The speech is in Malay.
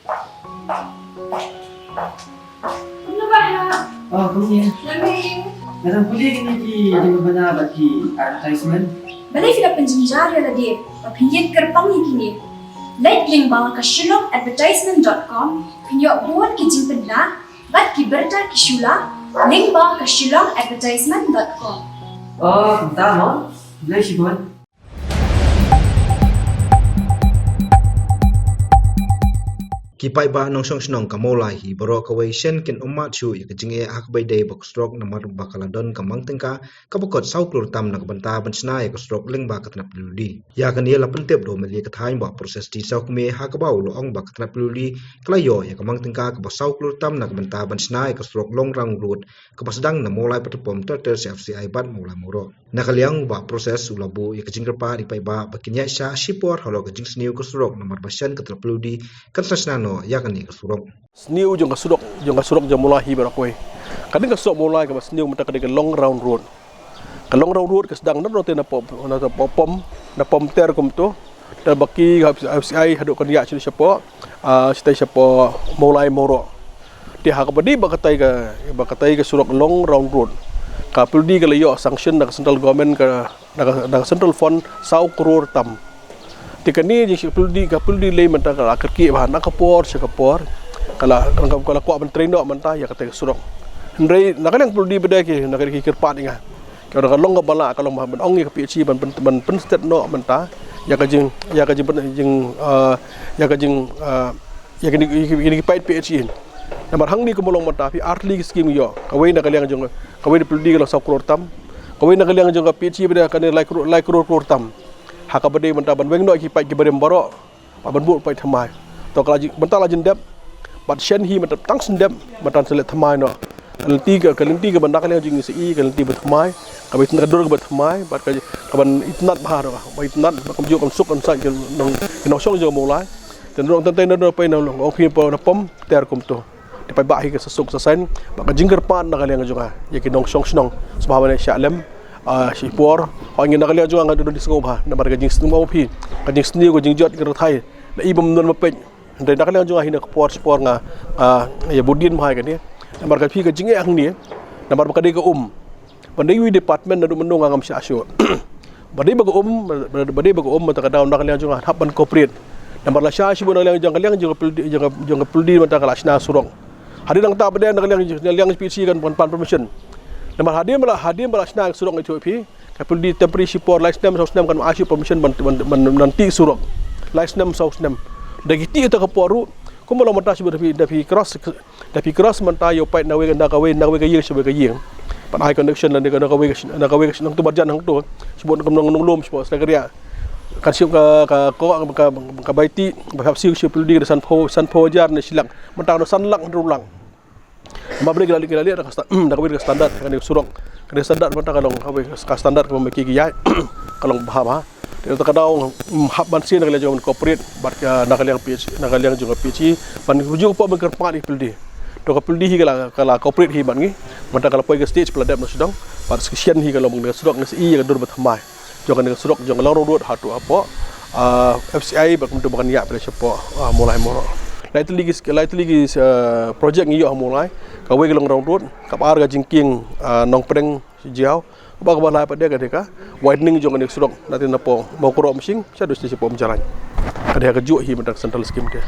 Ano ba ha? Oh, kuya. Lamig. Narang puli kiniki di mabana bagi advertisement. Balay sila penjenjar ya lagi. Papinjit kerpang kini. Like link bawah ke shillongadvertisement.com. Pinyo buat kijing pedla. Bat kiberta kishula. Link bawah ke shillongadvertisement.com. Oh, kumta mo? Bilay si Bon. Kipai ba nong song snong kamolai hi boro kawai shen kin umma chu ya kajinge ak bai dei bok stroke namar bakaladon kamang tengka kabakot sau klur tam nak banta bansna ya stroke ling ba katnap ludi ya kan ye lapun tep do meli kathain ba proses di sau kme ha ka bau lo ong ba katnap ludi klayo ya kamang tengka ka sau klur tam nak banta bansna ya stroke long rang root ka pasdang na molai patupom ter CFCI bat molai moro nakaliang ba proses ulabu ya kajing pa di pai ba bakinya sha shipor halo kajing sniu ka stroke namar basyan katnap ludi kan sasnano ya kan ni kesurok sniu jong kasudok jong mulahi barakoi kadang kasudok mulai ke sniu mata kadang long round road ke long round road ke sedang na rote na pom ter kum tu dan baki FCI haduk kan ya siapa sitai siapa mulai moro dia hak badi bakatai ke surok long round road ka puldi ke leyo sanction dak central government ke dak central fund 100 crore tam tikani je kapuldi le menta kala kerki bahan nak kapor kala kuat menteri no menta ya kata surok ndrei nakal yang puldi beda ke nakal kirpat inga kalau long bala kalau ban ong ke PhD ban state no menta ya kajing ya kini pait PhD namar hang ni kumulong menta pi artli scheme yo kawai nakal yang jong kawai puldi kalau 100 crore tam kawai nakal yang jong PhD beda kan like crore tam hak abadi mentah ban weng no ki pai ki barem baro ban bu pai thamai to kala ji mentah la jindep bat shen hi mentah tang sendep matan selet thamai no kalenti ke banda kala jing si kalenti bat thamai ka bai tnador bat thamai bat ka ban itnat bahar ba itnat ba kam ju kam suk kan sa no song jo mulai ten rong ten no pai no ong phi po na pom ter kum to de pai ba hi ke suk sa sen ba ka jingker pan na kala nga ya ki nong song snong sababane shalem sipor hangin nakalian juga ngadu di sengobha na marga jing snu mau phi ka jing sni ko jing jot ki thai na ibam non mapej ndai nakalian juga hina spor nga ya budin mai kan ni na marga phi ka jing ang ni na marga ka de ka pandai wi department na du menung ngam sya asyo badai baga mata ka daw nakalian juga hapan corporate na marga sya si bon nakalian juga puldi mata ka lasna surong hari nang ta bade nakalian PC kan pan permission Namar hadir malah senang surok itu pi. Kapul di temporary support license sausnam kan asyik permission nanti surok. License sausnam. Dagi ti itu keporu. Ko malah mata sibur dapi cross menta yo pait nawe kan kawe ka yeng sebagai yeng. Pan high connection dan kawe nang tu barjan nang tu. Sebut nang lom sebut segaria. Kan siap ka baiti bahap siu pul di san po jar ne silang. Menta no sanlang rulang. Mabri gali ada standar kan surok kan standar mata kalong ka standar ko meki giya kalong bahama dia kadang hab ban sin gali jong corporate bat nakaliang PhD nakaliang jong PhD ban rujuk po mengkerpa di pildi to ka pildi hi kala corporate hi ban ngi mata kala poi ke stage peladap no sedang bat sekian hi kalau meng surok ngi ka dur bathamai jong kan surok jong lang rodot hatu apa FCI bak untuk makan ya pada siapa mulai moro Lai tu lagi projek ni yo mulai kawai gelong round road kapar ga jingking nong preng jiau ba ka lai pada ka widening jong ni surok nanti napo mau kuro machine saya dus si pom jalan ada ka ju hi mendak central scheme dia